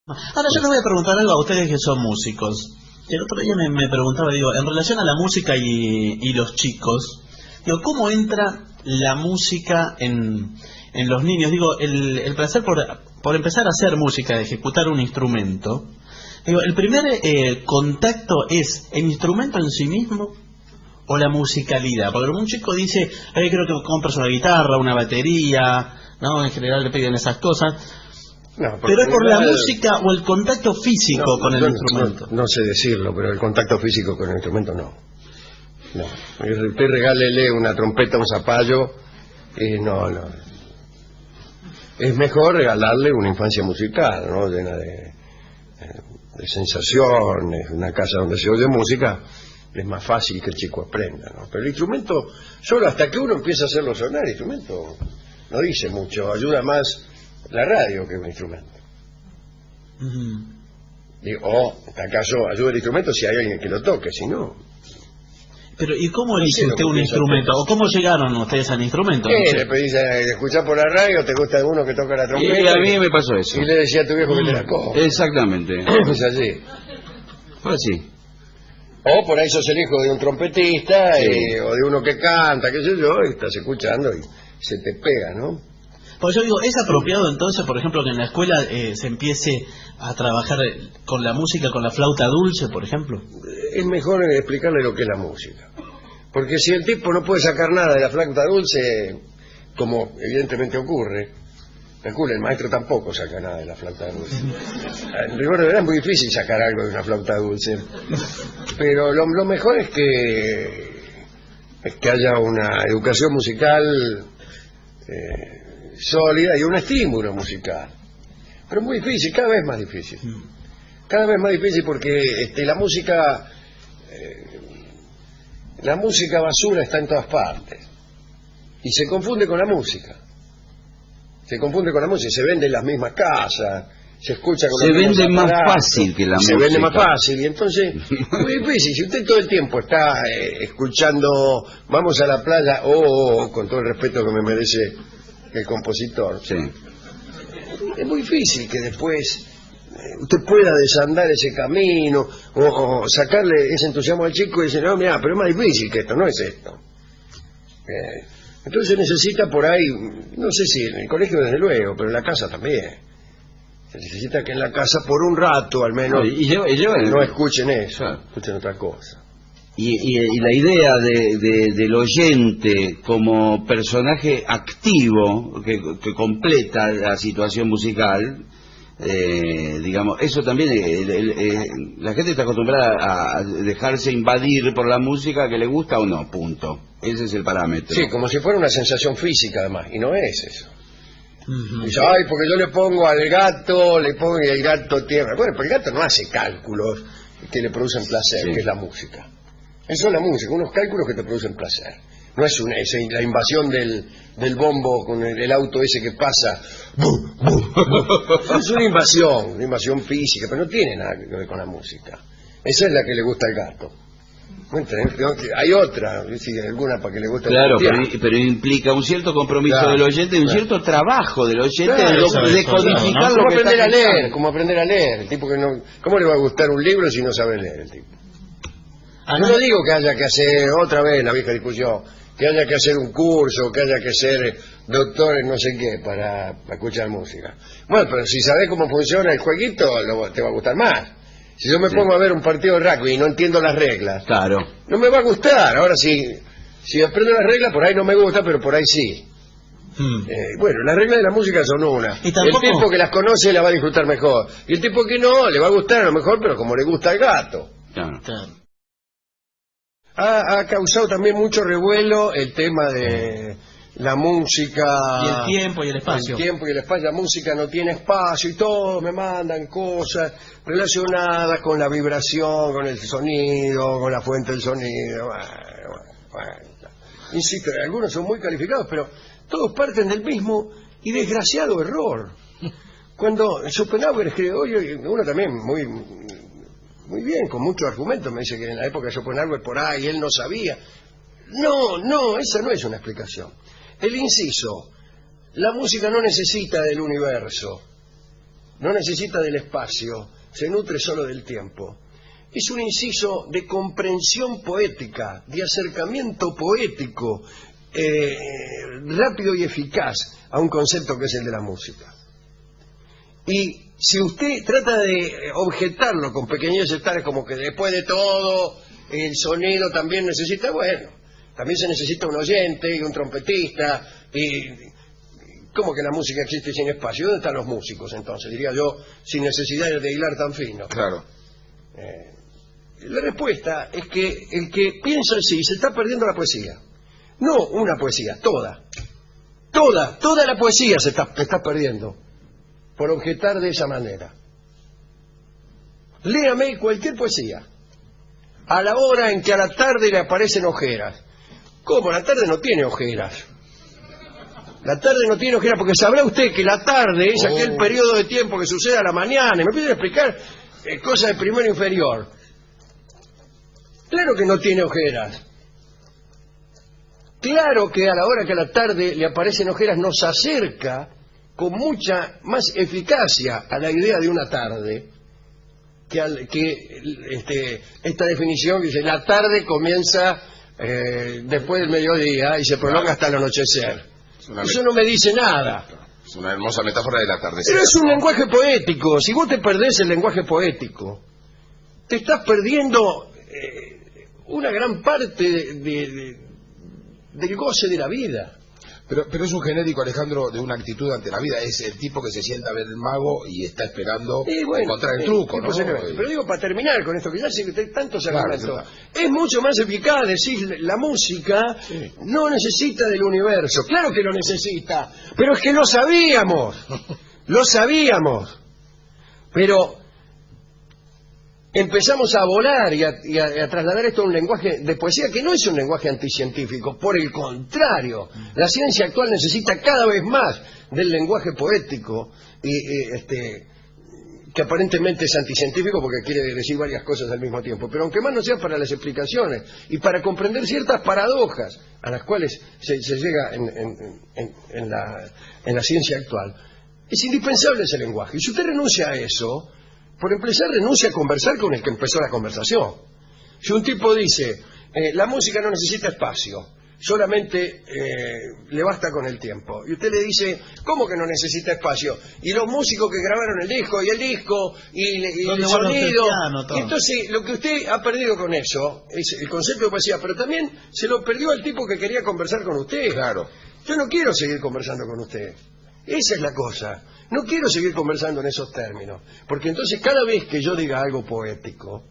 Ahora yo les voy a preguntar algo a ustedes que son músicos. El otro día me preguntaba, digo, en relación a la música y los chicos, digo, ¿cómo entra la música en los niños? Digo, el placer por empezar a hacer música, de ejecutar un instrumento. Digo, el primer contacto es el instrumento en sí mismo o la musicalidad. Porque un chico dice, creo que compras una guitarra, una batería, ¿no? En general le piden esas cosas. No, Pero es por la música o el contacto físico con el instrumento. No sé decirlo, pero el contacto físico con el instrumento no. No. Usted regálele una trompeta, un zapallo, no. Es mejor regalarle una infancia musical, ¿no? Llena de sensaciones, una casa donde se oye música, es más fácil que el chico aprenda, ¿no? Pero el instrumento, solo hasta que uno empieza a hacerlo sonar, el instrumento no dice mucho, ayuda más la radio que un instrumento. O acaso ayuda el instrumento si hay alguien que lo toque, si no. Pero ¿y cómo elige usted un instrumento? ¿O cómo llegaron ustedes al instrumento? ¿Qué? Le pedís escuchar por la radio, te gusta alguno que toca la trompeta. Y a mí me pasó eso. Y le decía a tu viejo que te la coja. Exactamente. Es así. Fue así. O por ahí sos el hijo de un trompetista, Sí. O de uno que canta, qué sé yo, y estás escuchando y se te pega, ¿no? Pues yo digo, ¿es apropiado entonces, por ejemplo, que en la escuela se empiece a trabajar con la música, con la flauta dulce, por ejemplo? Es mejor explicarle lo que es la música. Porque si el tipo no puede sacar nada de la flauta dulce, como evidentemente ocurre, calcula, el maestro tampoco saca nada de la flauta dulce. En rigor de verdad es muy difícil sacar algo de una flauta dulce. Pero lo mejor es que haya una educación musical sólida y un estímulo musical. Pero es muy difícil, cada vez más difícil. Cada vez más difícil porque la música basura está en todas partes. Y se confunde con la música. Se confunde con la música, se vende en las mismas casas, se escucha con Se los mismos vende más aparatos, fácil que la se música. vende más fácil, y entonces es muy difícil. Si usted todo el tiempo está escuchando vamos a la playa, con todo el respeto que me merece el compositor, Sí. es muy difícil que después usted pueda desandar ese camino o sacarle ese entusiasmo al chico y decir, no, mira, pero es más difícil que esto, no es esto. Entonces se necesita por ahí, no sé si en el colegio desde luego, pero en la casa también. Se necesita que en la casa por un rato al menos no escuchen eso, Claro. escuchen otra cosa. Y la idea del oyente como personaje activo que completa la situación musical, digamos, eso también, la gente está acostumbrada a dejarse invadir por la música que le gusta o no, punto. Ese es el parámetro. Sí, como si fuera una sensación física además, y no es eso. Dice, ay, porque yo le pongo al gato, le pongo y el gato tierra. Bueno, pero el gato no hace cálculos que le producen placer, Sí. que es la música. Eso es la música, unos cálculos que te producen placer. No es la invasión del bombo con el auto ese que pasa. ¡Bum, bum, bum! Es una invasión física, pero no tiene nada que ver con la música. Esa es la que le gusta al gato. Hay otra, ¿sí? Alguna para que le guste Claro, el pero implica un cierto compromiso Claro, del oyente y un claro. cierto trabajo del oyente Claro, de codificar ¿no? lo Como que aprender está a leer, pensando. como aprender a leer. El tipo que no, ¿cómo le va a gustar un libro si no sabe leer el tipo? Yo no digo que haya que hacer, otra vez la vieja discusión, que haya que hacer un curso, que haya que ser doctor en no sé qué para escuchar música. Bueno, pero si sabes cómo funciona el jueguito, te va a gustar más. Si yo me pongo a ver un partido de rugby y no entiendo las reglas, Claro. no me va a gustar. Ahora si aprendo las reglas, por ahí no me gusta, pero por ahí sí. Bueno, las reglas de la música son una. Y tampoco... El tipo que las conoce la va a disfrutar mejor. Y el tipo que no, le va a gustar a lo mejor, pero como le gusta al gato. Claro. Ha causado también mucho revuelo el tema de la música... Y el tiempo y el espacio. El tiempo y el espacio. La música no tiene espacio y todos me mandan cosas relacionadas con la vibración, con el sonido, con la fuente del sonido. Bueno. Insisto, algunos son muy calificados, pero todos parten del mismo y desgraciado error. Cuando Schopenhauer escribe, oye, uno también muy bien, con muchos argumentos, me dice que en la época de Schopenhauer por ahí él no sabía. No, esa no es una explicación. El inciso, la música no necesita del universo. no necesita del espacio, se nutre solo del tiempo, es un inciso de comprensión poética, de acercamiento poético, rápido y eficaz a un concepto que es el de la música. Y si usted trata de objetarlo con pequeñeces tales como que después de todo el sonido también necesita, bueno, también se necesita un oyente y un trompetista, y ¿cómo que la música existe sin espacio? ¿Dónde están los músicos entonces? Diría yo, sin necesidad de hilar tan fino. Claro. La respuesta es que el que piensa así se está perdiendo la poesía. No una poesía, toda la poesía se está perdiendo por objetar de esa manera. Léame cualquier poesía a la hora en que a la tarde le aparecen ojeras. ¿Cómo? La tarde no tiene ojeras. La tarde no tiene ojeras porque sabrá usted que la tarde es aquel periodo de tiempo que sucede a la mañana. Y me piden explicar cosas de primero inferior. Claro que no tiene ojeras. Claro que a la hora que a la tarde le aparecen ojeras nos acerca con mucha más eficacia a la idea de una tarde que esta definición que dice la tarde comienza después del mediodía y se prolonga hasta el anochecer. Eso no me dice nada. Es una hermosa metáfora de la tarde. Pero es un lenguaje poético. Si vos te perdés el lenguaje poético, te estás perdiendo una gran parte del goce de la vida. Pero es un genérico, Alejandro, de una actitud ante la vida. Es el tipo que se sienta a ver el mago y está esperando encontrar el truco, ¿no? Pero digo, para terminar con esto, que ya sé que tantos argumentos, claro. Es mucho más eficaz decir la música no necesita del universo. Claro que lo necesita, pero es que lo sabíamos. Lo sabíamos. Pero empezamos a volar y a trasladar esto a un lenguaje de poesía que no es un lenguaje anticientífico, por el contrario, la ciencia actual necesita cada vez más del lenguaje poético que aparentemente es anticientífico porque quiere decir varias cosas al mismo tiempo, pero aunque más no sea para las explicaciones y para comprender ciertas paradojas a las cuales se llega en la ciencia actual, es indispensable ese lenguaje. Y si usted renuncia a eso, por empezar, renuncia a conversar con el que empezó la conversación. Si un tipo dice, la música no necesita espacio, solamente le basta con el tiempo. Y usted le dice, ¿cómo que no necesita espacio? Y los músicos que grabaron el disco, y el sonido. Y entonces, lo que usted ha perdido con eso es el concepto de poesía, pero también se lo perdió al tipo que quería conversar con usted. Claro. Yo no quiero seguir conversando con usted. Esa es la cosa. No quiero seguir conversando en esos términos, porque entonces cada vez que yo diga algo poético,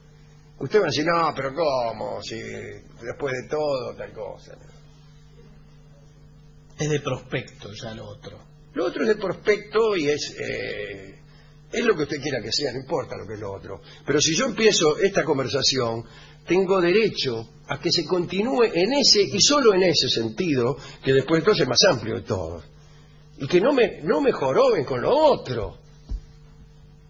usted va a decir, no, pero ¿cómo? Si después de todo, tal cosa. Es de prospecto ya lo otro. Lo otro es de prospecto y es lo que usted quiera que sea, no importa lo que es lo otro. Pero si yo empiezo esta conversación, tengo derecho a que se continúe en ese y solo en ese sentido, que después entonces es más amplio de todos. Y que no me joroben con lo otro.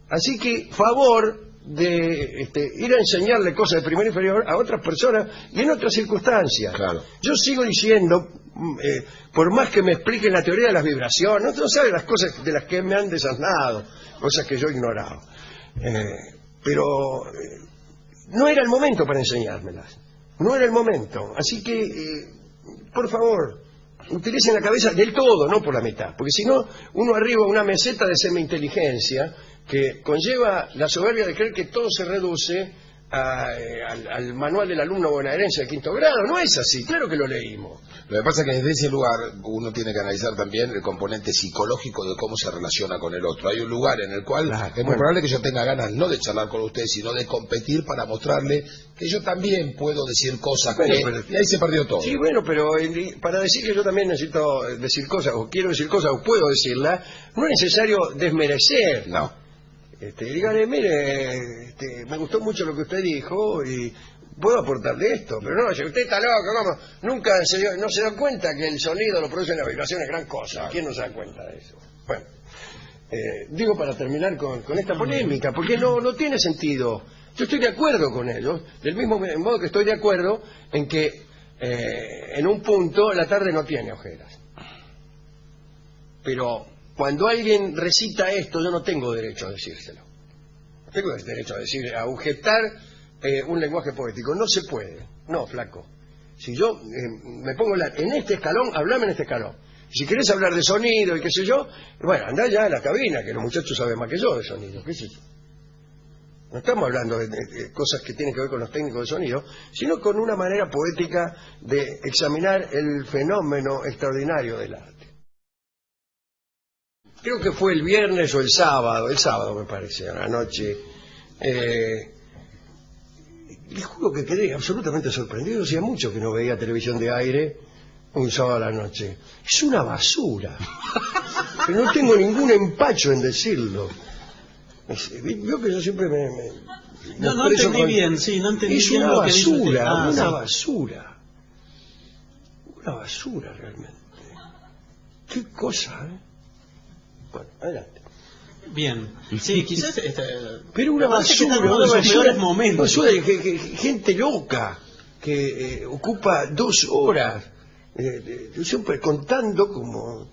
Así que, favor de ir a enseñarle cosas de primer inferior a otras personas y en otras circunstancias. Claro. Yo sigo diciendo, por más que me expliquen la teoría de las vibraciones, no sabe las cosas de las que me han desasnado, cosas que yo he ignorado. Pero no era el momento para enseñármelas. No era el momento. Así que, por favor, utilicen la cabeza del todo, no por la mitad, porque si no, uno arriba una meseta de semi-inteligencia que conlleva la soberbia de creer que todo se reduce al manual del alumno bonaerense de quinto grado. No es así, claro que lo leímos. Lo que pasa es que desde ese lugar uno tiene que analizar también el componente psicológico de cómo se relaciona con el otro. Hay un lugar en el cual es muy probable que yo tenga ganas no de charlar con usted, sino de competir para mostrarle que yo también puedo decir cosas. Y ahí se perdió todo. Sí, bueno, pero para decir que yo también necesito decir cosas, o quiero decir cosas, o puedo decirlas, no es necesario desmerecer. No. Dígale, mire, me gustó mucho lo que usted dijo y puedo aportarle esto, pero no, si usted está loco, ¿cómo? Nunca no se da cuenta que el sonido lo produce en la vibración, es gran cosa. ¿Quién no se da cuenta de eso? Bueno, digo para terminar con esta polémica, porque no tiene sentido. Yo estoy de acuerdo con ellos, del mismo modo que estoy de acuerdo en que en un punto la tarde no tiene ojeras. Pero cuando alguien recita esto, yo no tengo derecho a decírselo. No tengo derecho a decir, a objetar un lenguaje poético. No se puede. No, flaco. Si yo me pongo en este escalón, hablame en este escalón. Si querés hablar de sonido y qué sé yo, bueno, andá ya a la cabina, que los muchachos saben más que yo de sonido, qué sé yo. No estamos hablando de cosas que tienen que ver con los técnicos de sonido, sino con una manera poética de examinar el fenómeno extraordinario del arte. Creo que fue el viernes o el sábado me parece, a la noche. Les juro que quedé absolutamente sorprendido, hacía mucho que no veía televisión de aire un sábado a la noche. Es una basura, pero no tengo ningún empacho en decirlo. Veo que yo siempre no entendí bien, sí, no entendí bien lo que dice usted. Una basura realmente. Qué cosa, ¿eh? Bueno, adelante. Bien, sí, quizás... pero una basura, gente loca que ocupa 2 horas siempre contando como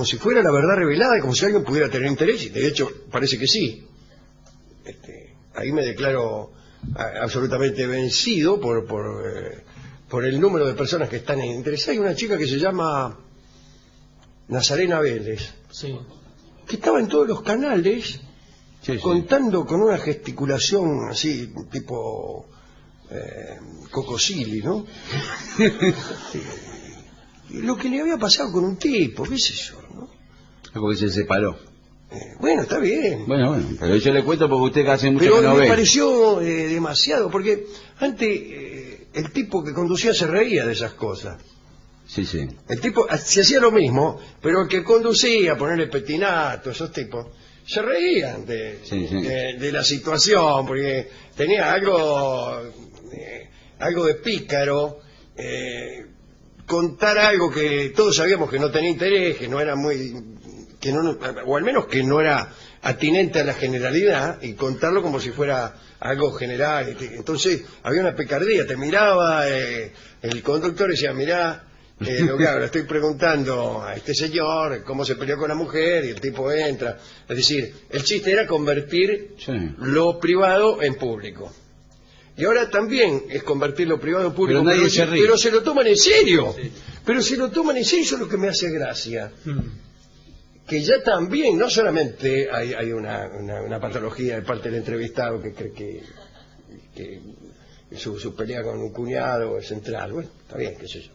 si fuera la verdad revelada y como si alguien pudiera tener interés, y de hecho parece que sí. Ahí me declaro absolutamente vencido por el número de personas que están interesadas. Hay una chica que se llama Nazarena Vélez, sí, que estaba en todos los canales, sí, contando con una gesticulación así, tipo Cocosili, ¿no? Lo que le había pasado con un tipo, qué sé yo, ¿no? Porque se separó. Bueno, está bien. Bueno, pero yo le cuento porque usted hace mucho pero que no ve. Pero me pareció demasiado, porque antes el tipo que conducía se reía de esas cosas. Sí, sí. El tipo se hacía lo mismo, pero el que conducía, ponerle petinato, esos tipos, se reían de la situación, porque tenía algo de pícaro, contar algo que todos sabíamos que no tenía interés, que no era o al menos que no era atinente a la generalidad, y contarlo como si fuera algo general. Entonces había una picardía, te miraba el conductor y decía, mirá, lo que hago, le estoy preguntando a este señor cómo se peleó con la mujer, y el tipo entra. Es decir, el chiste era convertir lo privado en público. Y ahora también es convertir lo privado en público, pero se lo toman en serio. Sí. Pero se lo toman en serio, eso es lo que me hace gracia. Que ya también, no solamente hay una patología de parte del entrevistado que cree que su pelea con un cuñado es central. Bueno, está bien, qué sé yo.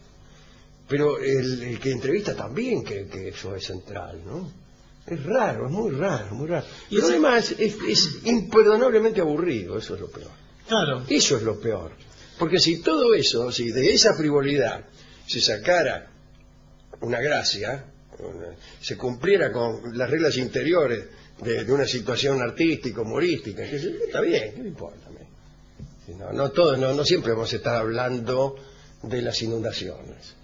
Pero el que entrevista también cree que eso es central, ¿no? Es raro, es muy raro, muy raro. Y además es imperdonablemente aburrido, eso es lo peor. Claro. Eso es lo peor. Porque si todo eso, si de esa frivolidad se sacara una gracia, se cumpliera con las reglas interiores de una situación artística, humorística, está bien, ¿qué me importa? No siempre vamos a estar hablando de las inundaciones.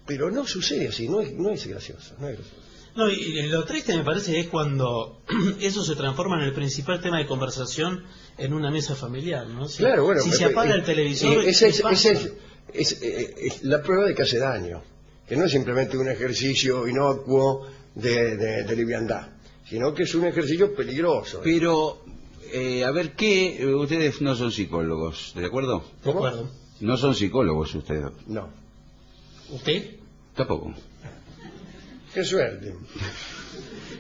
Pero no sucede así, no es gracioso, no es gracioso. No, y lo triste me parece es cuando eso se transforma en el principal tema de conversación en una mesa familiar, ¿no? Claro, bueno. Si se apaga el televisor... Esa es la prueba de que hace daño, que no es simplemente un ejercicio inocuo de liviandad, sino que es un ejercicio peligroso. Pero, a ver, ustedes no son psicólogos, ¿de acuerdo? De acuerdo. No son psicólogos ustedes. No. ¿Usted? Tampoco. Qué suerte.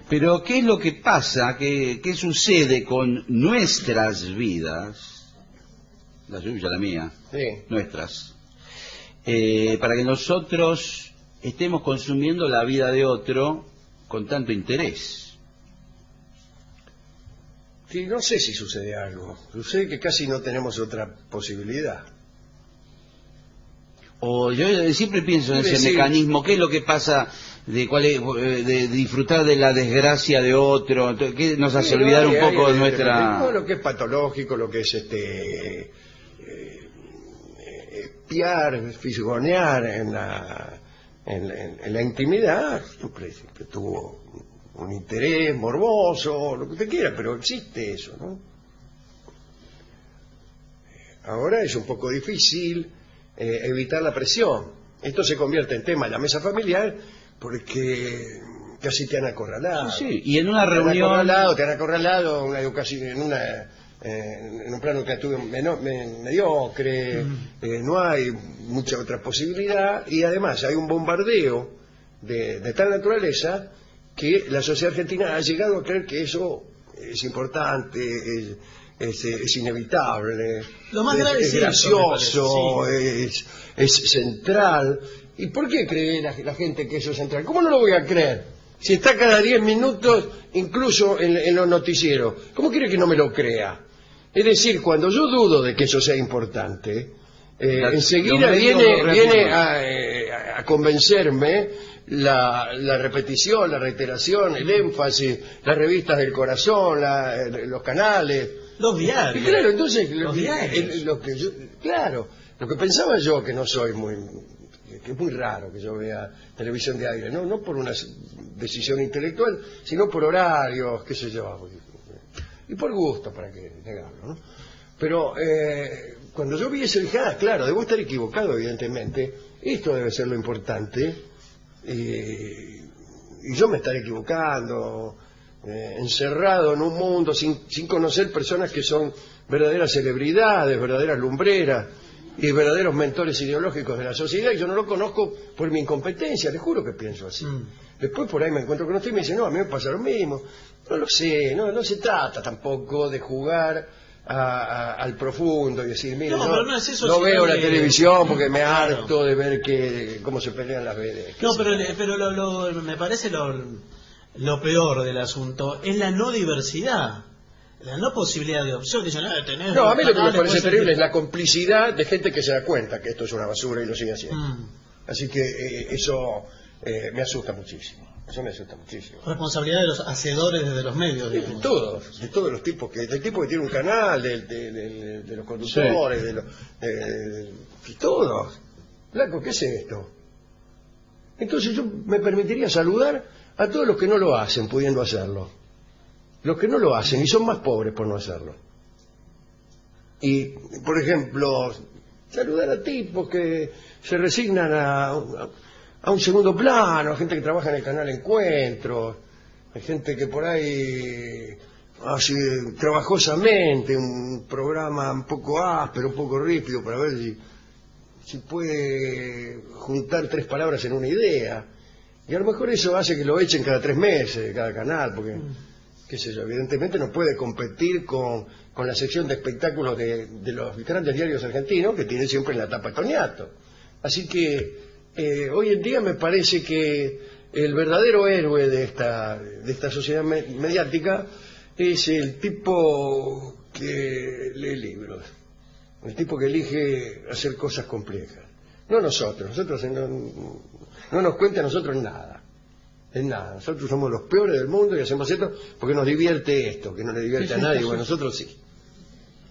Pero, ¿qué es lo que pasa? ¿Qué sucede con nuestras vidas? La suya, la mía. Sí. Nuestras. Para que nosotros estemos consumiendo la vida de otro con tanto interés. Sí, no sé si sucede algo. Sucede que casi no tenemos otra posibilidad. O yo siempre pienso en ese mecanismo. ¿Qué es lo que pasa de disfrutar de la desgracia de otro? ¿Qué nos hace olvidar un poco de nuestra... Lo que es patológico, lo que es espiar, fisgonear en la intimidad, siempre tuvo un interés morboso, lo que usted quiera, pero existe eso, ¿no? Ahora es un poco difícil evitar la presión Esto se convierte en tema de la mesa familiar porque casi te han acorralado. Sí, y en una Te han reunión... acorralado una educación en un plano que estuvo mediocre, no hay mucha otra posibilidad, y además hay un bombardeo de tal naturaleza que la sociedad argentina ha llegado a creer que eso es importante, es inevitable, Lo más grave es es gracioso, eso, es central. ¿Y por qué cree la gente que eso es central? ¿Cómo no lo voy a creer? Si está cada 10 minutos, incluso en los noticieros, ¿cómo quiere que no me lo crea? Es decir, cuando yo dudo de que eso sea importante, enseguida viene a convencerme la repetición, la reiteración, el énfasis, las revistas del corazón, los canales. Los diarios. Y claro, entonces, diarios. Lo que pensaba yo, que no soy que es muy raro que yo vea televisión de aire, no por una decisión intelectual, sino por horarios, qué sé yo, y por gusto, para que negarlo, ¿no? Pero cuando yo vi eso dije, claro, debo estar equivocado, evidentemente, esto debe ser lo importante, y yo me estaré equivocando, encerrado en un mundo sin conocer personas que son verdaderas celebridades, verdaderas lumbreras y verdaderos mentores ideológicos de la sociedad, y yo no lo conozco por mi incompetencia, les juro que pienso así. Después por ahí me encuentro con usted y me dice, no, a mí me pasa lo mismo. No lo sé, no se trata tampoco de jugar al profundo y decir, mire, no veo la televisión porque me harto de ver cómo se pelean las veredas. No, pero me parece lo peor del asunto es la no diversidad, la no posibilidad de opción. No, a mí lo que me parece terrible es la complicidad de gente que se da cuenta que esto es una basura y lo sigue haciendo. Así que eso me asusta muchísimo. Eso me asusta muchísimo. Responsabilidad de los hacedores desde los medios, digamos. De todos los tipos, del tipo que tiene un canal, de los conductores, de todos. Blanco, ¿qué es esto? Entonces yo me permitiría saludar a todos los que no lo hacen, pudiendo hacerlo. Los que no lo hacen y son más pobres por no hacerlo. Y, por ejemplo, saludar a tipos que se resignan a un segundo plano, a gente que trabaja en el canal Encuentros, hay gente que por ahí hace trabajosamente un programa un poco áspero, un poco rípido, para ver si puede juntar 3 palabras en una idea. Y a lo mejor eso hace que lo echen cada 3 meses de cada canal, porque, qué sé yo, evidentemente no puede competir con la sección de espectáculos de los grandes diarios argentinos, que tienen siempre en la tapa Toniato. Así que hoy en día me parece que el verdadero héroe de esta sociedad mediática es el tipo que lee libros, el tipo que elige hacer cosas complejas. No nosotros no nos cuenta a nosotros nada. En nada. Nosotros somos los peores del mundo y hacemos esto porque nos divierte esto, que no le divierte a nadie. Bueno, nosotros sí.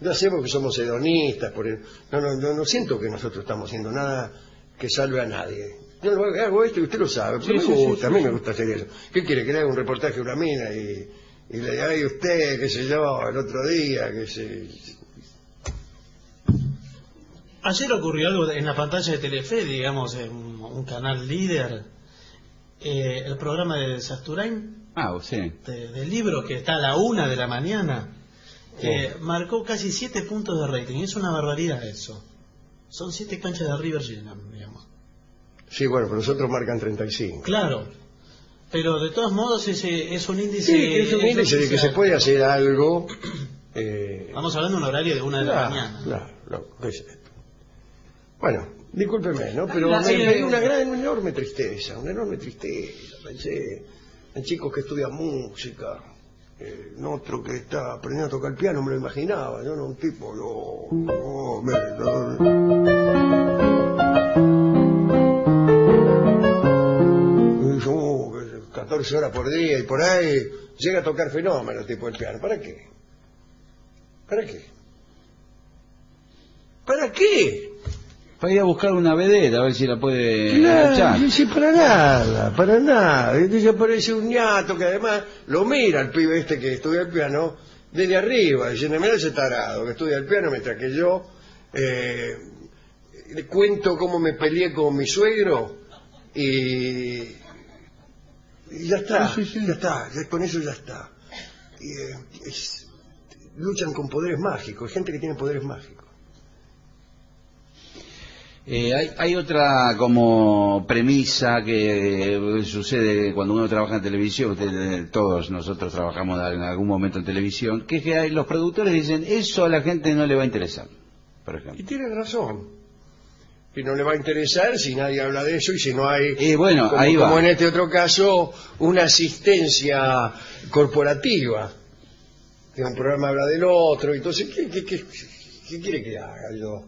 No hacemos porque somos hedonistas. No siento que nosotros estamos haciendo nada que salve a nadie. Yo hago esto y usted lo sabe, pero a mí me gusta hacer eso. ¿Qué quiere? Que le haga un reportaje a una mina y le diga, ay, usted, qué sé yo, el otro día, qué sé. Ayer ocurrió algo en la pantalla de Telefe, digamos, en un canal líder, el programa de Sasturain, del libro que está a la 1 de la mañana, marcó casi 7 puntos de rating. Es una barbaridad eso. Son 7 canchas de River llenas, digamos. Sí, bueno, pero nosotros marcan 35. Claro, pero de todos modos es un índice... Sí, es un índice de que se puede hacer algo... Estamos hablando de un horario de 1 de la mañana. Claro, ¿qué es esto? Bueno, discúlpeme, ¿no? Pero me dio una enorme tristeza, Pensé en chicos que estudian música, en otro que está aprendiendo a tocar el piano, me lo imaginaba, yo no un tipo, 14 horas por día y por ahí llega a tocar fenómenos tipo el piano. ¿Para qué? ¿Para qué? ¿Para qué? Para ir a buscar una vedera, a ver si la puede echar. Sí, para nada. Entonces aparece un ñato que además lo mira al pibe este que estudia el piano desde arriba, diciendo, mira ese tarado que estudia el piano mientras que yo le cuento cómo me peleé con mi suegro y ya está, ya está, con eso ya está. Luchan con poderes mágicos, hay gente que tiene poderes mágicos. Hay otra como premisa que sucede cuando uno trabaja en televisión, todos nosotros trabajamos en algún momento en televisión, que es que los productores dicen, eso a la gente no le va a interesar, por ejemplo. Y tienen razón. Y no le va a interesar si nadie habla de eso y si no hay, bueno, ahí va. como en este otro caso, una asistencia corporativa. Que un programa habla del otro, entonces, ¿qué quiere que haga yo?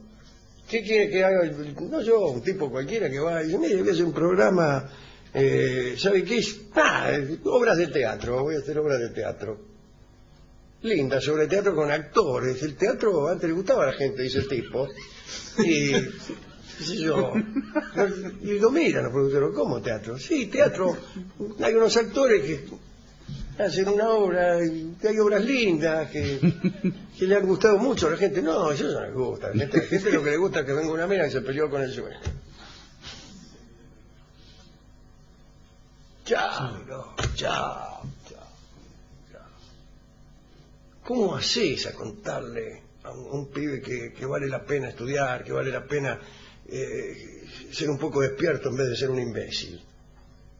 ¿Qué quiere que haga? No yo, un tipo cualquiera que va y dice, mire, voy a hacer un programa, ¿sabe qué es? Obras de teatro, voy a hacer obras de teatro. Lindas, sobre teatro con actores. El teatro antes le gustaba a la gente, dice el tipo. Y, qué sé yo, y lo miran los productores, ¿cómo teatro? Sí, teatro, hay unos actores que hacen una obra, que hay obras lindas, que le han gustado mucho a la gente. No, eso no les gusta. A la gente lo que le gusta es que venga una mina y se peleó con el sueño. Chao, no, chao. ¿Cómo haces a contarle a un pibe que vale la pena estudiar, que vale la pena ser un poco despierto en vez de ser un imbécil?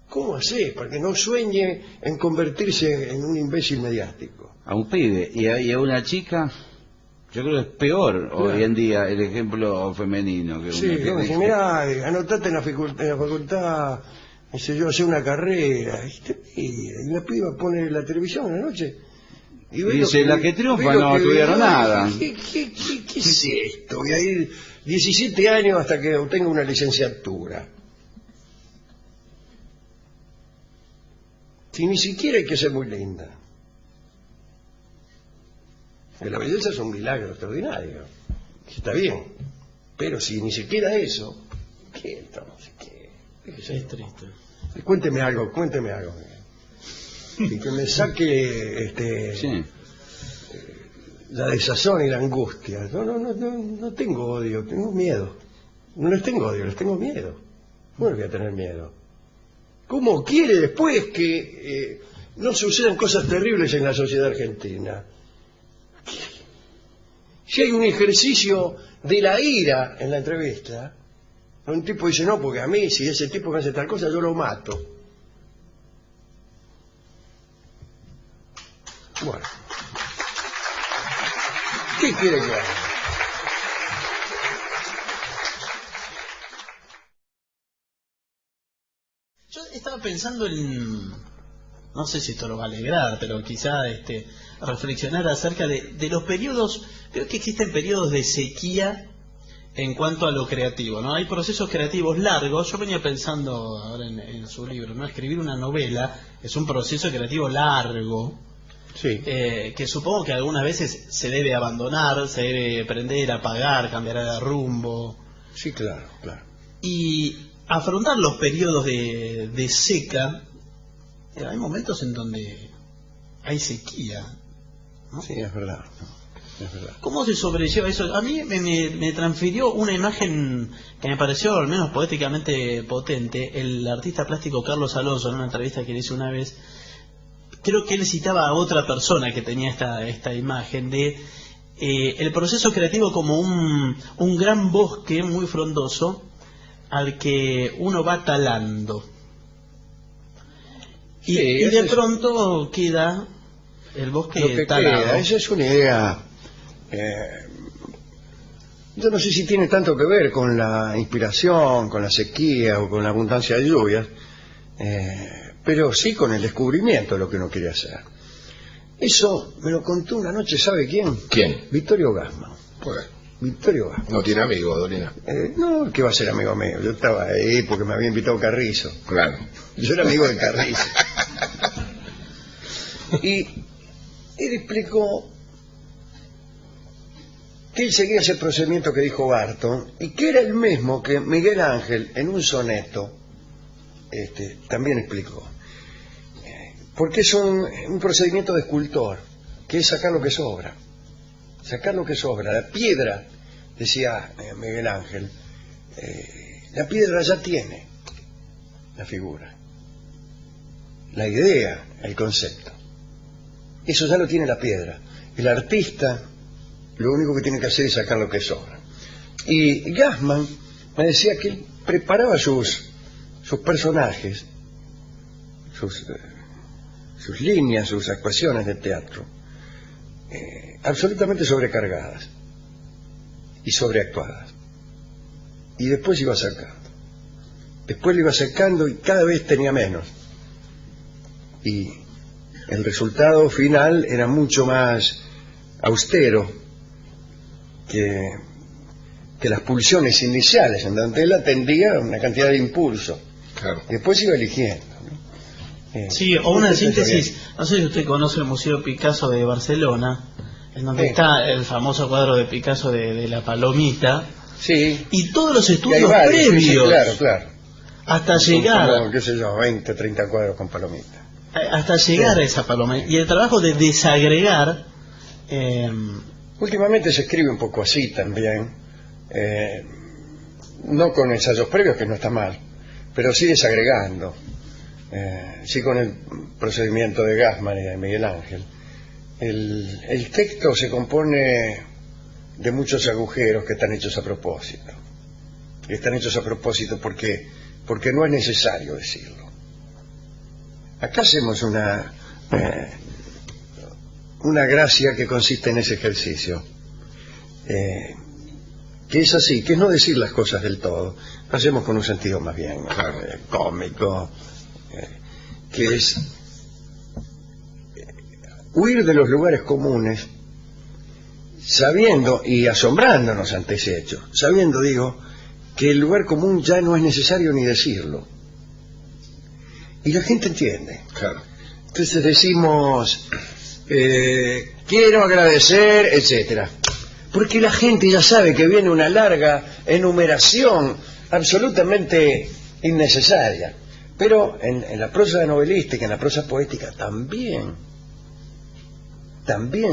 ¿Cómo haces para que no sueñe en convertirse en un imbécil mediático? A un pibe y a una chica, yo creo que es peor hoy en día el ejemplo femenino. Que sí, como si mirá, anotate en la facultad, qué sé yo, hacer una carrera, y la piba pone la televisión en la noche y dice, la que triunfa no estudiaron nada. ¿Qué es esto? Voy a ir 17 años hasta que obtenga una licenciatura. Si ni siquiera hay que ser muy linda. Que la belleza es un milagro extraordinario. Está bien. Pero si ni siquiera eso, ¿qué entonces? ¿Qué es triste. Cuénteme algo. Y que me saque sí. La desazón y la angustia. No tengo odio, tengo miedo. No les tengo odio, les tengo miedo. ¿Cómo voy a tener miedo? ¿Cómo quiere después que no sucedan cosas terribles en la sociedad argentina? Si hay un ejercicio de la ira en la entrevista, un tipo dice, no, porque a mí, si ese tipo me hace tal cosa, yo lo mato. Bueno. ¿Qué quiere que haga? Yo estaba pensando en, no sé si esto lo va a alegrar, pero quizá reflexionar acerca de los periodos. Creo que existen periodos de sequía en cuanto a lo creativo, ¿no? Hay procesos creativos largos. Yo venía pensando ahora en su libro, ¿no? Escribir una novela es un proceso creativo largo. Sí. Que supongo que algunas veces se debe abandonar, se debe prender, apagar, cambiar de rumbo. Sí, claro. Y afrontar los periodos de seca, hay momentos en donde hay sequía, ¿no? Sí, es verdad. ¿Cómo se sobrelleva eso? A mí me transfirió una imagen que me pareció al menos poéticamente potente. El artista plástico Carlos Alonso, en una entrevista que le hice una vez, creo que él citaba a otra persona que tenía esta imagen de el proceso creativo como un gran bosque muy frondoso al que uno va talando. Y de pronto queda el bosque talado. Esa es una idea. Yo no sé si tiene tanto que ver con la inspiración, con la sequía o con la abundancia de lluvias, pero sí con el descubrimiento de lo que uno quiere hacer. Eso me lo contó una noche, ¿sabe quién? ¿Quién? Vittorio Gassman. Pues, Vittorio Gassman. no tiene amigos, Dolina. No, ¿qué va a ser amigo mío? Yo estaba ahí porque me había invitado Carrizo. Claro. Yo era amigo de Carrizo. Y él explicó que él seguía ese procedimiento que dijo Barton y que era el mismo que Miguel Ángel en un soneto también explicó. Porque es un procedimiento de escultor, que es sacar lo que sobra. Sacar lo que sobra. La piedra, decía Miguel Ángel, la piedra ya tiene la figura, la idea, el concepto. Eso ya lo tiene la piedra. El artista lo único que tiene que hacer es sacar lo que sobra. Y Gassman me decía que él preparaba sus personajes, sus líneas, sus actuaciones de teatro, absolutamente sobrecargadas y sobreactuadas. Y después iba sacando. Después lo iba sacando y cada vez tenía menos. Y el resultado final era mucho más austero que las pulsiones iniciales, en donde él atendía una cantidad de impulso. Claro. Y después iba eligiendo, ¿no? Sí, o una síntesis. No sé si usted conoce el Museo Picasso de Barcelona, en donde está el famoso cuadro de Picasso de la palomita. Sí. Y todos los Y hay estudios varios, previos, sí, claro. hasta Son llegar, como, qué sé yo, 20, 30 cuadros con palomita. hasta llegar a esa palomita. Y el trabajo de desagregar. Últimamente se escribe un poco así también, no con ensayos previos, que no está mal, pero sí desagregando, sí con el procedimiento de Gassman y de Miguel Ángel. El texto se compone de muchos agujeros que están hechos a propósito. Y están hechos a propósito porque no es necesario decirlo. Acá hacemos una gracia que consiste en ese ejercicio, que es así, que es no decir las cosas del todo. Lo hacemos con un sentido más bien cómico, que es huir de los lugares comunes, sabiendo y asombrándonos ante ese hecho, sabiendo, digo, que el lugar común ya no es necesario ni decirlo. Y la gente entiende. Claro. Entonces decimos, quiero agradecer, etcétera. Porque la gente ya sabe que viene una larga enumeración absolutamente innecesaria. Pero en la prosa novelística, en la prosa poética, también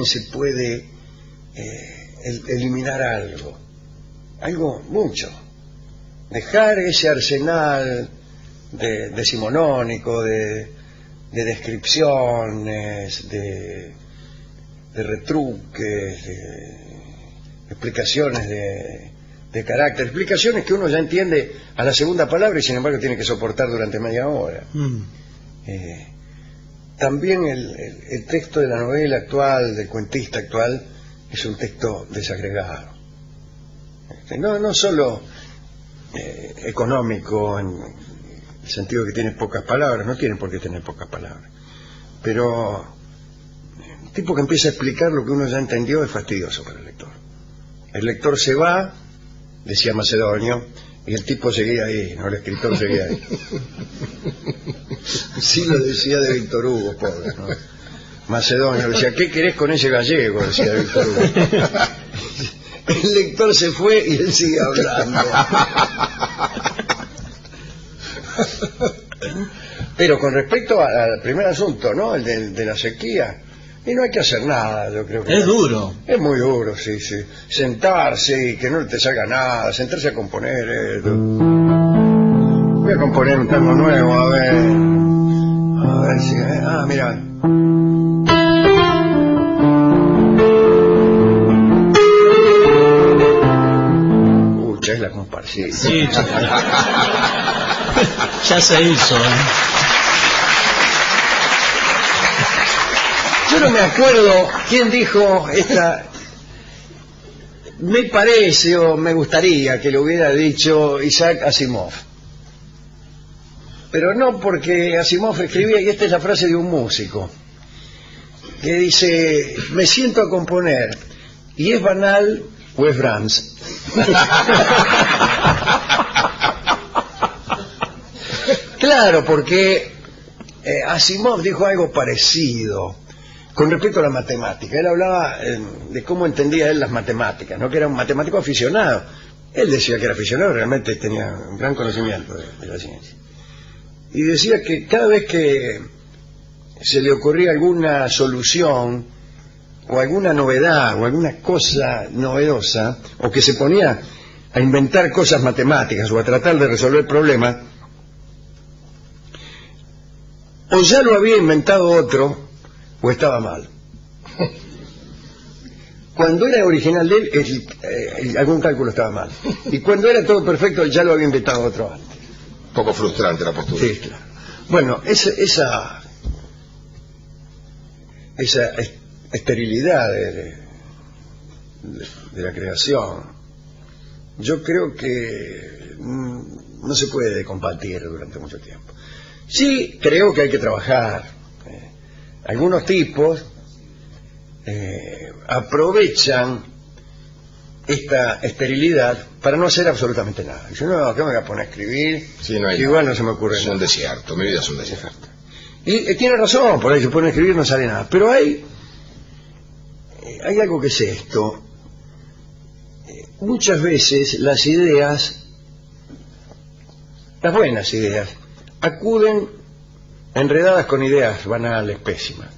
se puede eliminar algo mucho. Dejar ese arsenal decimonónico, de descripciones, de retruques, de explicaciones de carácter, explicaciones que uno ya entiende a la segunda palabra y sin embargo tiene que soportar durante media hora. También el texto de la novela actual, del cuentista actual, es un texto desagregado. No solo económico en el sentido que tiene pocas palabras, no tiene por qué tener pocas palabras, pero un tipo que empieza a explicar lo que uno ya entendió es fastidioso para el lector. El lector se va, decía Macedonio, y el tipo seguía ahí, no, el escritor seguía ahí. Sí lo decía de Víctor Hugo, pobre, ¿no? Macedonio decía, ¿qué querés con ese gallego?, decía Víctor Hugo. El lector se fue y él sigue hablando. Pero con respecto al primer asunto, ¿no?, el de la sequía, y no hay que hacer nada, yo creo que Es duro. Es muy duro, sí. Sentarse y que no te salga nada, sentarse a componer. Voy a componer un tango nuevo, a ver si... mira. Pucha, es la comparsita. Sí, ya se hizo, Yo no me acuerdo quién dijo esta. Me parece o me gustaría que lo hubiera dicho Isaac Asimov. Pero no, porque Asimov escribía, y esta es la frase de un músico, que dice, me siento a componer, y es banal o es Brahms. Claro, porque Asimov dijo algo parecido con respecto a la matemática. Él hablaba de cómo entendía él las matemáticas, no que era un matemático aficionado. Él decía que era aficionado, realmente tenía un gran conocimiento de la ciencia. Y decía que cada vez que se le ocurría alguna solución o alguna novedad o alguna cosa novedosa, o que se ponía a inventar cosas matemáticas o a tratar de resolver problemas, o ya lo había inventado otro o estaba mal. Cuando era original de él, algún cálculo estaba mal. Y cuando era todo perfecto, ya lo había inventado otro antes. Un poco frustrante la postura. Sí, claro. Bueno, esa esterilidad de la creación, yo creo que no se puede combatir durante mucho tiempo. Sí, creo que hay que trabajar. Algunos tipos aprovechan esta esterilidad para no hacer absolutamente nada. Yo no, ¿qué me voy a poner a escribir? Sí, no hay igual no se me ocurre nada. Es un desierto, mi vida es un desierto. Y tiene razón, por ahí se pone a escribir no sale nada. Pero hay algo que es esto. Muchas veces las ideas, las buenas ideas, acuden enredadas con ideas banales, pésimas.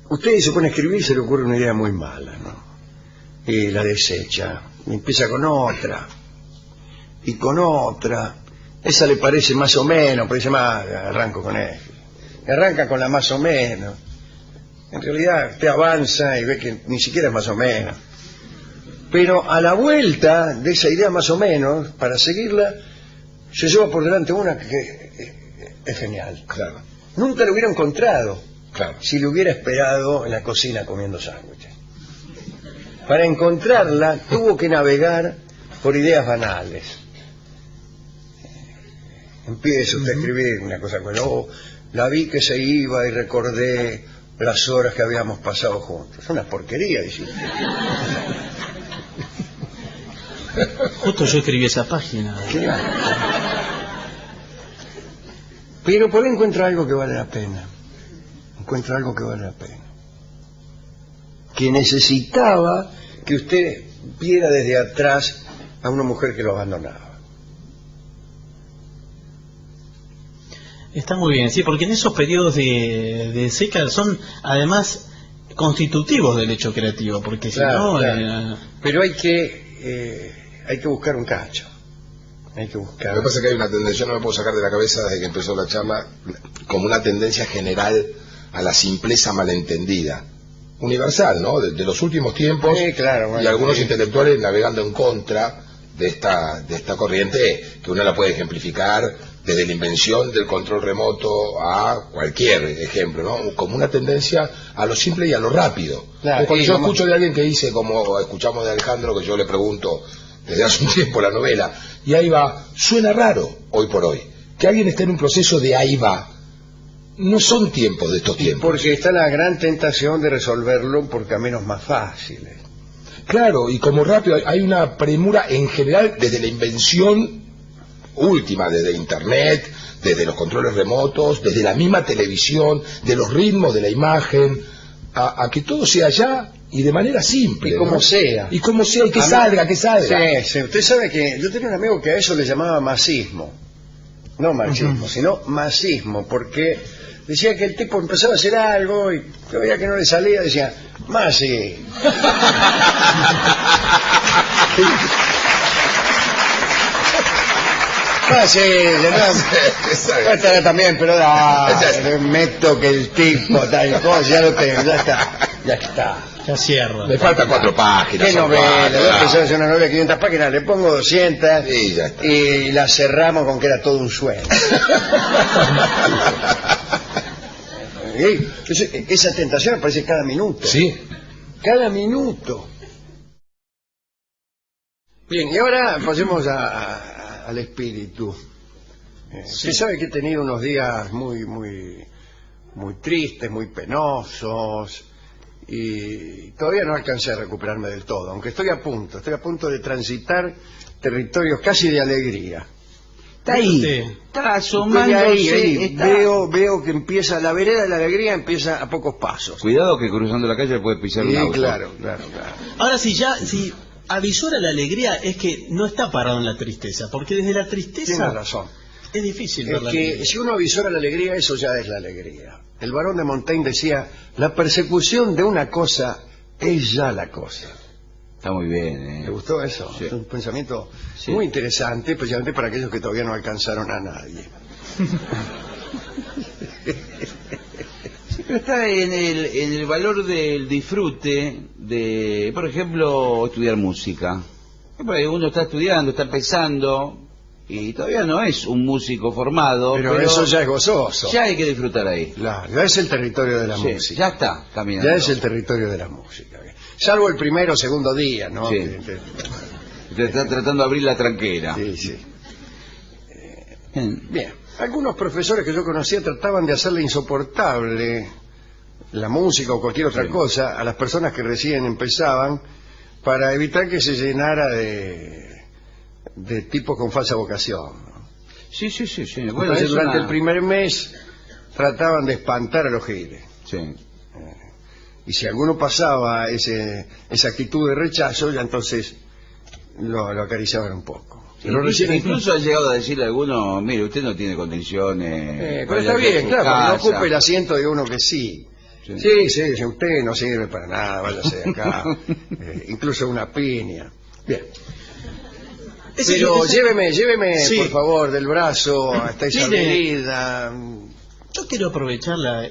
Usted se pone a escribir y se le ocurre una idea muy mala, ¿no? Y la desecha, y empieza con otra, y con otra. Esa le parece más o menos, pero dice, más arranco con eso. Y arranca con la más o menos. En realidad usted avanza y ve que ni siquiera es más o menos. Pero a la vuelta de esa idea más o menos, para seguirla, se lleva por delante una que es genial. Claro. Nunca lo hubiera encontrado. Claro. Si lo hubiera esperado en la cocina comiendo sándwiches. Para encontrarla tuvo que navegar por ideas banales. Empieza usted a escribir una cosa como, la vi que se iba y recordé las horas que habíamos pasado juntos. Es una porquería, dice. Justo yo escribí esa página. Pero por ahí encuentra algo que vale la pena. Encuentra algo que vale la pena. Que necesitaba que usted viera desde atrás a una mujer que lo abandonaba. Está muy bien, sí, porque en esos periodos de seca son además constitutivos del hecho creativo, porque si no... Claro. Pero hay que buscar un cacho. Hay que buscar... Lo que pasa es que hay una tendencia, yo no me puedo sacar de la cabeza desde que empezó la charla, como una tendencia general a la simpleza malentendida. Universal, ¿no? De los últimos tiempos, sí, claro, bueno, y algunos sí. intelectuales navegando en contra de esta corriente, que uno la puede ejemplificar desde la invención del control remoto a cualquier ejemplo, ¿no? Como una tendencia a lo simple y a lo rápido. Claro, Cuando yo escucho de alguien que dice, como escuchamos de Alejandro, que yo le pregunto desde hace un tiempo la novela, y ahí va, suena raro hoy por hoy, que alguien esté en un proceso de ahí va. No son tiempos de estos tiempos. Porque está la gran tentación de resolverlo por caminos más fáciles. Claro, y como rápido hay una premura en general desde la invención última, desde Internet, desde los controles remotos, desde la misma televisión, de los ritmos de la imagen, a que todo sea ya y de manera simple. Y como ¿no? sea. Y como sea, y que salga, que salga. Sí, sí. Usted sabe que yo tenía un amigo que a eso le llamaba masismo. No marxismo, sino masismo, porque decía que el tipo empezaba a hacer algo y que veía que no le salía, decía, masi. Masi, esta también, pero meto que el tipo tal cosa, ya lo tengo, ya está. Ya cierra. Me faltan 4 páginas. ¿Qué novela? Yo empecé a hacer una novela de 500 páginas, le pongo 200 y ya está. Y la cerramos con que era todo un sueño. Esa tentación aparece cada minuto. Sí. Cada minuto. Bien, y ahora pasemos al espíritu. Usted sabe que he tenido unos días muy tristes, muy penosos, y todavía no alcancé a recuperarme del todo, aunque estoy a punto de transitar territorios casi de alegría. Está ahí, Sí. está asomándose. Ahí, está- veo que empieza, la vereda de la alegría empieza a pocos pasos. Cuidado que cruzando la calle puede pisar un Sí, auto. claro. Ahora si avisora la alegría es que no está parado en la tristeza, porque desde la tristeza Tiene razón. es difícil Es ver la que alegría. si uno avisora la alegría, eso ya es la alegría. El barón de Montaigne decía, la persecución de una cosa es ya la cosa. Está muy bien, ¿Le gustó eso? Sí. Es un pensamiento Sí. muy interesante, especialmente para aquellos que todavía no alcanzaron a nadie. Sí, pero está en el valor del disfrute de, por ejemplo, estudiar música. Por ahí uno está estudiando, está empezando y todavía no es un músico formado. Pero eso ya es gozoso. Ya hay que disfrutar ahí. Claro, ya es el territorio de la Sí, música. ya está caminando. Ya es el territorio de la música. Salvo el primero o segundo día, ¿no? Sí. Te está tratando de abrir la tranquera. Sí, sí. Bien. Bien. Algunos profesores que yo conocía trataban de hacerle insoportable la música o cualquier otra Sí. cosa a las personas que recién empezaban para evitar que se llenara de tipos con falsa vocación, ¿no? Sí. Bueno, Entonces, es durante una- el primer mes trataban de espantar a los giles. Sí. Y si alguno pasaba esa actitud de rechazo, ya entonces lo acariciaban un poco. Pero recién Incluso ha llegado a decirle a alguno, mire, usted no tiene condiciones. pero está vaya a bien, su claro, porque no casa. ocupe el asiento de uno que sí. Sí. Sí, usted no sirve para nada, váyase de acá. Incluso una piña. Bien. Pero lléveme, Sí. por favor, del brazo hasta esa Mire. avenida. Yo quiero aprovecharla.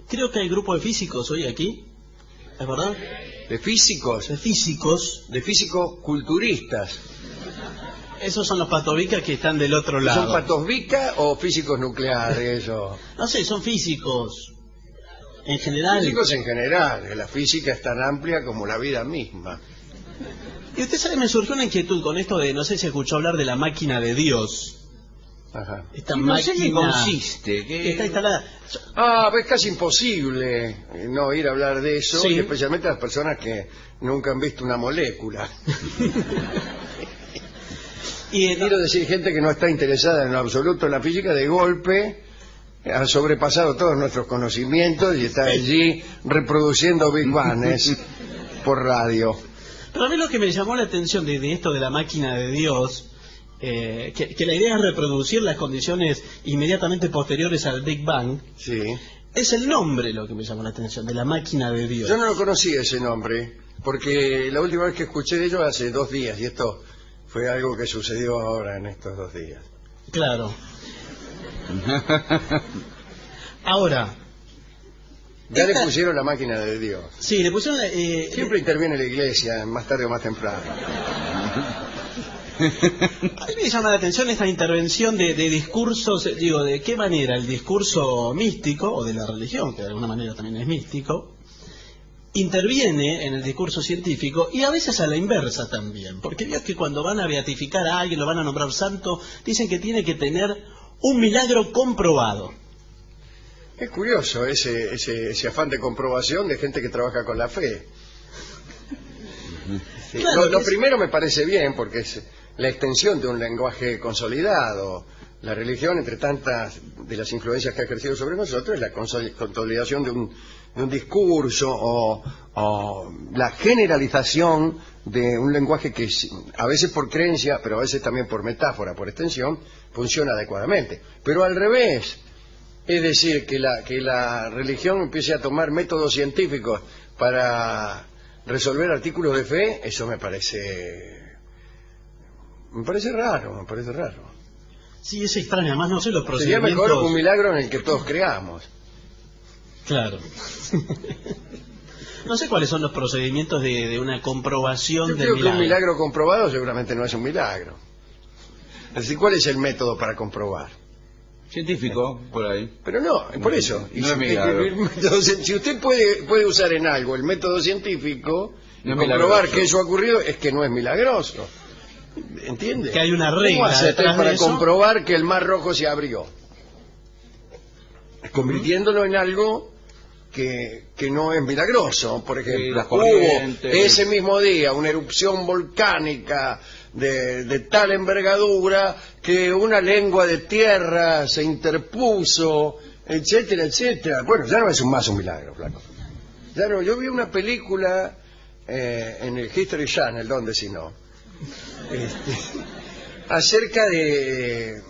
Creo que hay grupo de físicos hoy aquí. ¿Es verdad? De físicos, De físicos. de físicos culturistas. Esos son los patovicas que están del otro lado. ¿Son patos Vica o físicos nucleares? No sé, son físicos. En general. Físicos en general, que la física es tan amplia como la vida misma. Y usted sabe, me surgió una inquietud con esto de, no sé si escuchó hablar de la máquina de Dios. Ajá. Esta No sé máquina qué consiste. que está instalada. Pues es casi imposible no ir a hablar de eso, Sí. y especialmente a las personas que nunca han visto una molécula. Y Quiero decir, gente que no está interesada en lo absoluto en la física, de golpe ha sobrepasado todos nuestros conocimientos y está allí reproduciendo Big Bangs por radio. pero a mí lo que me llamó la atención de esto de la máquina de Dios, que la idea es reproducir las condiciones inmediatamente posteriores al Big Bang, Sí. es el nombre lo que me llamó la atención, de la máquina de Dios. Yo no lo conocía ese nombre, porque la última vez que escuché de ello hace 2 días, y esto fue algo que sucedió ahora en estos 2 días. Claro. Ahora, Ya le Esta- pusieron la máquina de Dios. sí, le pusieron Siempre interviene la iglesia, más tarde o más temprano. a mí me llama la atención esta intervención de discursos, digo, de qué manera el discurso místico, o de la religión, que de alguna manera también es místico, interviene en el discurso científico y a veces a la inversa también, porque vio que cuando van a beatificar a alguien, lo van a nombrar santo, dicen que tiene que tener un milagro comprobado. Es curioso ese afán de comprobación de gente que trabaja con la fe. Sí, Claro, lo es- primero me parece bien, porque es la extensión de un lenguaje consolidado. La religión, entre tantas de las influencias que ha ejercido sobre nosotros, es la consolidación de un discurso o la generalización de un lenguaje que a veces por creencia, pero a veces también por metáfora, por extensión, funciona adecuadamente. Pero al revés, es decir, que la religión empiece a tomar métodos científicos para resolver artículos de fe, eso me parece raro, Sí, es extraño, además no sé los Sería procedimientos. mejor un milagro en el que todos creamos. Claro. No sé cuáles son los procedimientos de una comprobación Yo del creo que un milagro. milagro comprobado seguramente no es un milagro. Es decir, ¿cuál es el método para comprobar? Científico, por ahí. Pero no, por eso. No es milagro. Entonces, si usted puede usar en algo el método científico y No es comprobar milagroso. que eso ha ocurrido, es que no es milagroso. ¿Entiende? Que hay una ¿Cómo regla hace usted detrás de para eso? comprobar que el Mar Rojo se abrió? Convirtiéndolo en algo que no es milagroso. Por ejemplo, las hubo corrientes. ese mismo día una erupción volcánica de tal envergadura que una lengua de tierra se interpuso, etcétera, etcétera. Bueno, ya no es más un milagro, flaco. Ya no, yo vi una película en el History Channel, ¿dónde si no? Acerca de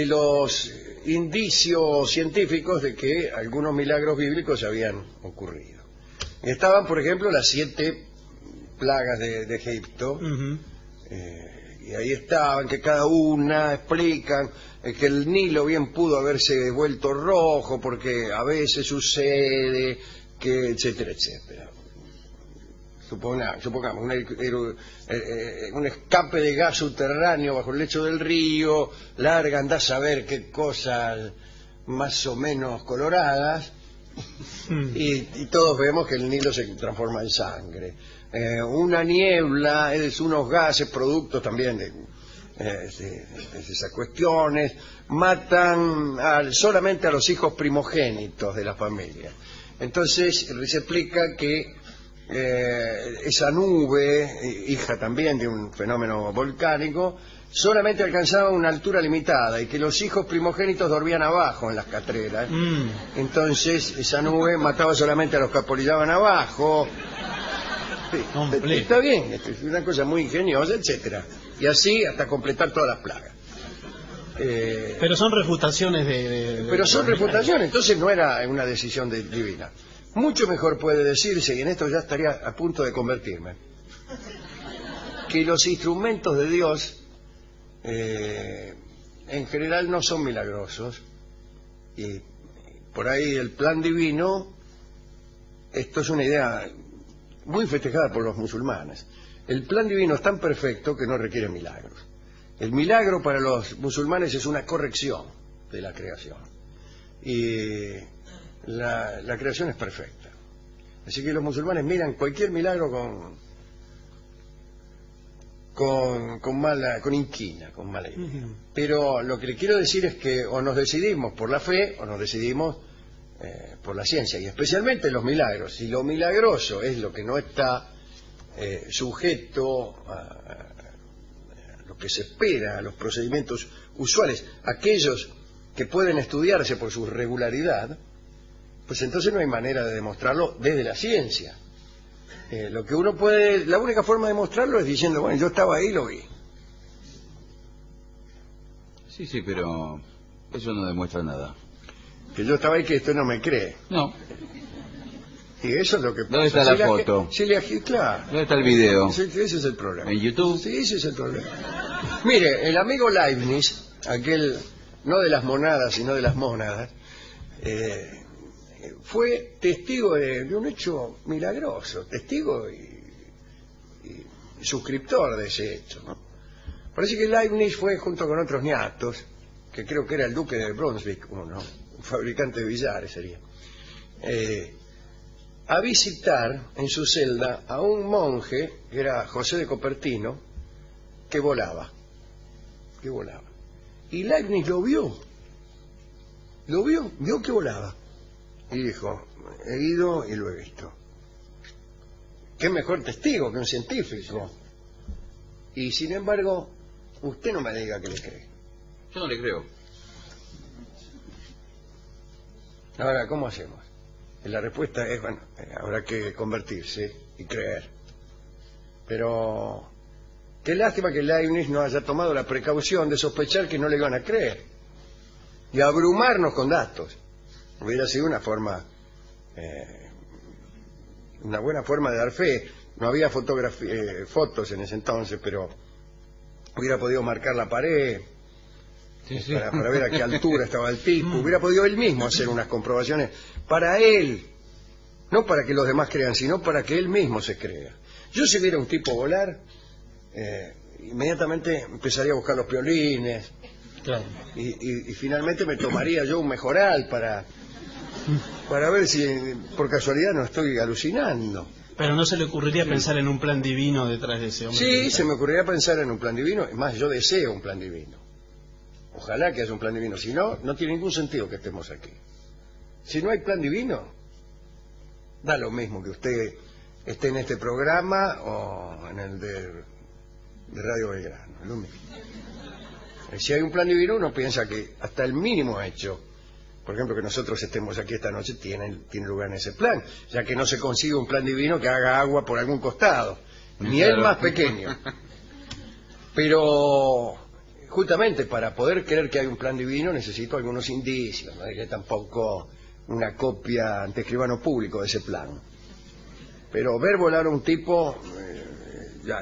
los indicios científicos de que algunos milagros bíblicos habían ocurrido. Estaban, por ejemplo, las 7 plagas de Egipto. Ujú. Y ahí estaban, que cada una explican que el Nilo bien pudo haberse vuelto rojo porque a veces sucede que etcétera, etcétera. Supongamos un escape de gas subterráneo bajo el lecho del río, larga, andá a saber qué cosas más o menos coloradas, y todos vemos que el Nilo se transforma en sangre. Una niebla es unos gases, productos también de esas cuestiones, matan solamente a los hijos primogénitos de la familia. Entonces se explica que esa nube, hija también de un fenómeno volcánico, solamente alcanzaba una altura limitada y que los hijos primogénitos dormían abajo en las catreras. Entonces esa nube mataba solamente a los que apolillaban abajo. Sí, está bien, es una cosa muy ingeniosa, etcétera. Y así hasta completar todas las plagas. Pero son refutaciones Pero son refutaciones, entonces no era una decisión divina. Mucho mejor puede decirse, y en esto ya estaría a punto de convertirme, que los instrumentos de Dios en general no son milagrosos, y por ahí el plan divino, esto es una idea muy festejada por los musulmanes. El plan divino es tan perfecto que no requiere milagros. El milagro para los musulmanes es una corrección de la creación. Y la creación es perfecta. Así que los musulmanes miran cualquier milagro con inquina, con mala idea. Pero lo que le quiero decir es que o nos decidimos por la fe o nos decidimos por la ciencia, y especialmente los milagros. Si lo milagroso es lo que no está sujeto a lo que se espera, a los procedimientos usuales, aquellos que pueden estudiarse por su regularidad, pues entonces no hay manera de demostrarlo desde la ciencia. Lo que uno puede, la única forma de demostrarlo es diciendo, bueno, yo estaba ahí y lo vi. Sí, pero eso no demuestra nada. Que yo estaba ahí, que esto no me cree. No. Y eso es lo que pasa. ¿Dónde está la foto? Claro. ¿Dónde está el video? Ese es el problema. ¿En YouTube? Sí, ese es el problema. Mire, el amigo Leibniz, aquel, no de las monadas, sino de las mónadas, fue testigo de un hecho milagroso, testigo y suscriptor de ese hecho, ¿no? Parece que Leibniz fue junto con otros niatos, que creo que era el duque de Brunswick, un fabricante de billares sería, a visitar en su celda a un monje, que era José de Copertino, que volaba. Y Leibniz lo vio que volaba. Y dijo, he ido y lo he visto. ¿Qué mejor testigo que un científico? Y sin embargo, usted no me diga que le cree. Yo no le creo. Ahora, ¿cómo hacemos? La respuesta es, bueno, habrá que convertirse y creer. Pero qué lástima que Leibniz no haya tomado la precaución de sospechar que no le iban a creer y abrumarnos con datos. Hubiera sido una forma, una buena forma de dar fe. No había fotos en ese entonces, pero hubiera podido marcar la pared para ver a qué altura estaba el tipo. Hubiera podido él mismo hacer unas comprobaciones para él, no para que los demás crean, sino para que él mismo se crea. Yo, si viera un tipo volar, inmediatamente empezaría a buscar los piolines. Claro. Y finalmente me tomaría yo un mejoral para ver si por casualidad no estoy alucinando. Pero no se le ocurriría pensar en un plan divino detrás de ese hombre. Sí, se me ocurriría pensar en un plan divino. Es más, yo deseo un plan divino. Ojalá que haya un plan divino. Si no, no tiene ningún sentido que estemos aquí. Si no hay plan divino, da lo mismo que usted esté en este programa o en el de Radio Belgrano. Lo mismo. Si hay un plan divino, uno piensa que hasta el mínimo hecho, por ejemplo, que nosotros estemos aquí esta noche, tiene lugar en ese plan, ya que no se consigue un plan divino que haga agua por algún costado, ni el más pequeño. Pero justamente para poder creer que hay un plan divino necesito algunos indicios, no diré tampoco una copia ante escribano público de ese plan. Pero ver volar a un tipo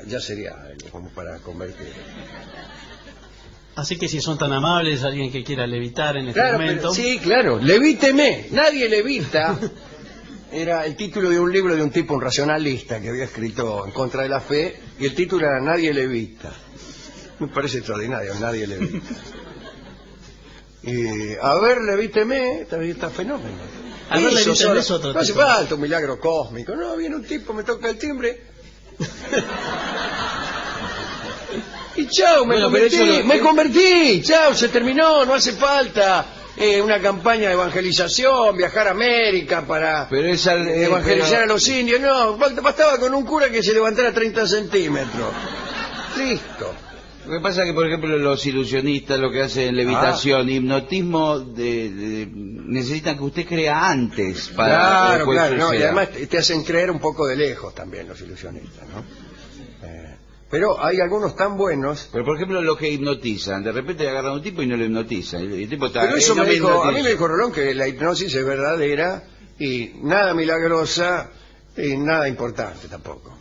ya sería algo como para convertir. Así que si son tan amables, alguien que quiera levitar en este Claro, momento... sí, claro, levíteme, nadie levita. Era el título de un libro de un tipo, un racionalista, que había escrito en contra de la fe, y el título era Nadie levita. Me parece extraordinario, nadie levita. Y, a ver, levíteme, está fenómeno. A ver, levíteme es otro no hace tipo. falta un milagro cósmico. No, viene un tipo, me toca el timbre. Y chao, Bueno, pero eso me convertí, chao, se terminó, no hace falta una campaña de evangelización, viajar a América para Pero esa, evangelizar a los indios, no, bastaba con un cura que se levantara 30 centímetros. Listo. Lo que pasa es que, por ejemplo, los ilusionistas, lo que hacen levitación, hipnotismo, necesitan que usted crea antes para que Claro, después claro, no, y suceda. además te hacen creer un poco de lejos también los ilusionistas, ¿no? Pero hay algunos tan buenos. Pero, por ejemplo, los que hipnotizan, de repente agarran a un tipo y no lo hipnotizan. El tipo está, Pero eso no a mí hipnotiza. me dijo Rolón que la hipnosis es verdadera y nada milagrosa y nada importante tampoco.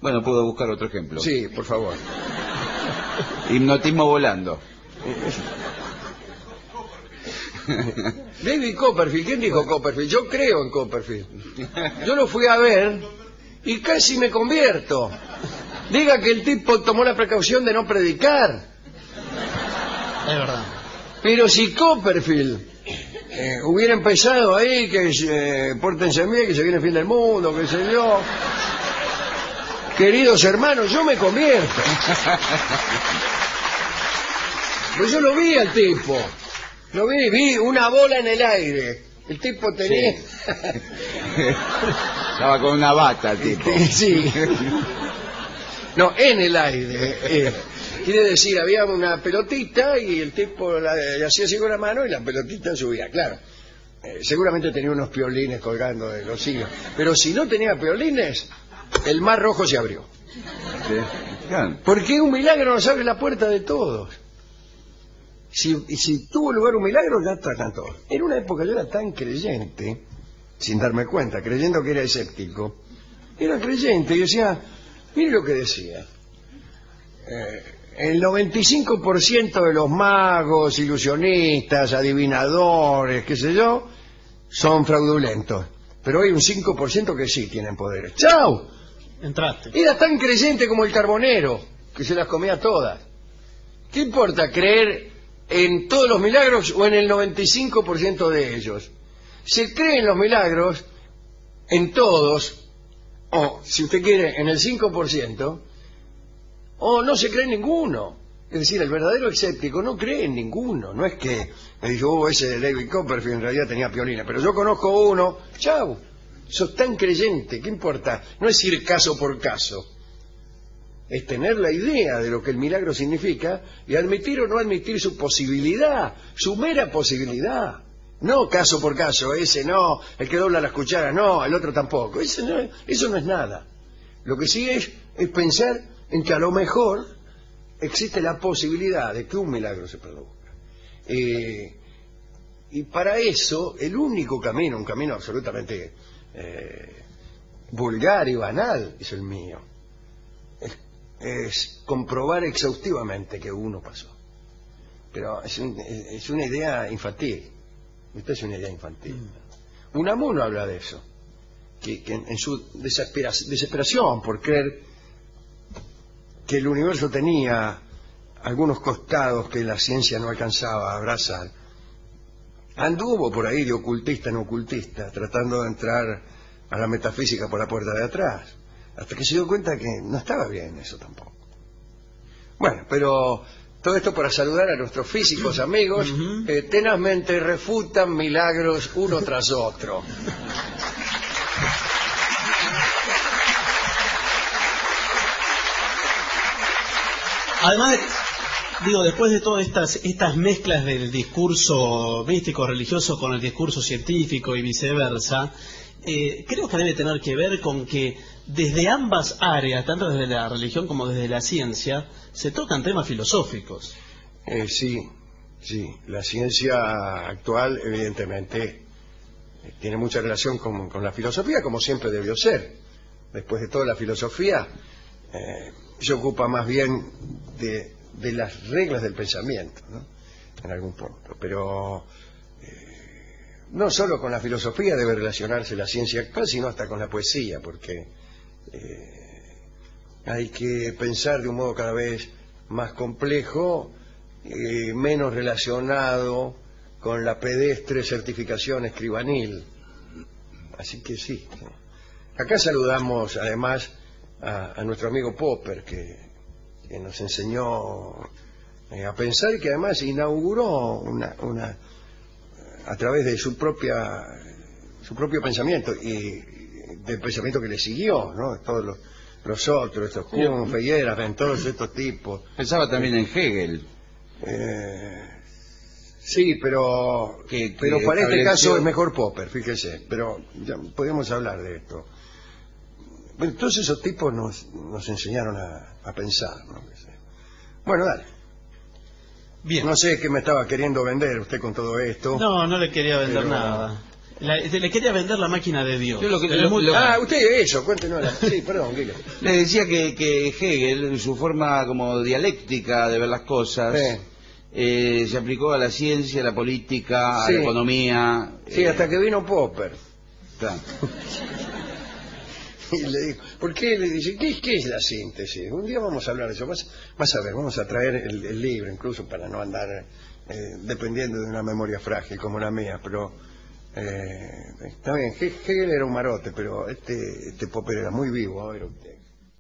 Bueno, puedo buscar otro ejemplo. Sí, por favor. Hipnotismo volando. David Copperfield, ¿quién dijo Copperfield? Yo creo en Copperfield. Yo lo fui a ver y casi me convierto. Diga que el tipo tomó la precaución de no predicar. Es verdad. Pero si Copperfield hubiera empezado ahí, que pórtense bien, que se viene el fin del mundo, qué sé yo. Queridos hermanos, yo me convierto. Pues yo lo vi al tipo. Lo vi una bola en el aire. El tipo tenía... Sí. Estaba con una bata, tipo. Sí. No, en el aire. Quiere decir, había una pelotita y el tipo le hacía así con la mano y la pelotita subía. Claro, seguramente tenía unos piolines colgando de los hilos. Pero si no tenía piolines, el mar rojo se abrió. Sí. Claro. Porque un milagro nos abre la puerta de todos. Si tuvo lugar un milagro, ya están todos. En una época yo era tan creyente, sin darme cuenta, creyendo que era escéptico. Era creyente y decía, mire lo que decía. El 95% de los magos, ilusionistas, adivinadores, qué sé yo, son fraudulentos. Pero hay un 5% que sí tienen poderes. ¡Chao! Entraste. Era tan creyente como el carbonero, que se las comía todas. ¿Qué importa creer en todos los milagros o en el 95% de ellos? Se cree en los milagros, en todos, o, si usted quiere, en el 5%, o no se cree en ninguno. Es decir, el verdadero escéptico no cree en ninguno. No es que me dijo, ese de David Copperfield en realidad tenía piolina, pero yo conozco uno, chau, sos tan creyente, ¿qué importa? No es ir caso por caso. Es tener la idea de lo que el milagro significa y admitir o no admitir su posibilidad, su mera posibilidad. No caso por caso, ese no, el que dobla las cucharas no, el otro tampoco. Eso no es nada. Lo que sí es pensar en que a lo mejor existe la posibilidad de que un milagro se produzca. Y para eso, el único camino, un camino absolutamente vulgar y banal, es el mío. Es comprobar exhaustivamente que uno pasó. Pero es una idea infantil. Esta es una idea infantil. Unamuno habla de eso, que en su desesperación por creer que el universo tenía algunos costados que la ciencia no alcanzaba a abrazar, anduvo por ahí de ocultista en ocultista, tratando de entrar a la metafísica por la puerta de atrás, hasta que se dio cuenta que no estaba bien eso tampoco. Bueno, pero todo esto para saludar a nuestros físicos amigos que tenazmente refutan milagros uno tras otro. Además, digo, después de todas estas mezclas del discurso místico religioso con el discurso científico y viceversa, creo que debe tener que ver con que desde ambas áreas, tanto desde la religión como desde la ciencia, se tocan temas filosóficos. Sí, la ciencia actual evidentemente tiene mucha relación con la filosofía, como siempre debió ser. Después de todo, la filosofía se ocupa más bien de las reglas del pensamiento, ¿no? En algún punto. Pero no solo con la filosofía debe relacionarse la ciencia actual, sino hasta con la poesía, porque hay que pensar de un modo cada vez más complejo, menos relacionado con la pedestre certificación escribanil. Así que sí. Acá saludamos además a nuestro amigo Popper, que nos enseñó a pensar y que además inauguró a través de su propio pensamiento y del pensamiento que le siguió, ¿no? Todos los otros, estos Kuhn, Feyerabend, todos estos tipos. Pensaba también en Hegel. Sí, pero para este caso es mejor Popper, fíjese. Pero ya podemos hablar de esto. Bueno, todos esos tipos nos enseñaron a pensar, ¿no? Bueno, dale. Bien. No sé qué me estaba queriendo vender usted con todo esto. No le quería vender nada. Le quería vender la máquina de Dios. Usted eso, cuéntenos. Sí, perdón, Guilherme. Le decía que Hegel, en su forma como dialéctica de ver las cosas, se aplicó a la ciencia, a la política, a la economía. Sí, hasta que vino Popper. Claro. Y le digo, ¿por qué? Le dice, ¿qué es la síntesis? Un día vamos a hablar de eso. Vas a ver, vamos a traer el libro, incluso para no andar dependiendo de una memoria frágil como la mía, pero está bien, Hegel era un marote, pero este Popper era muy vivo, a ver usted.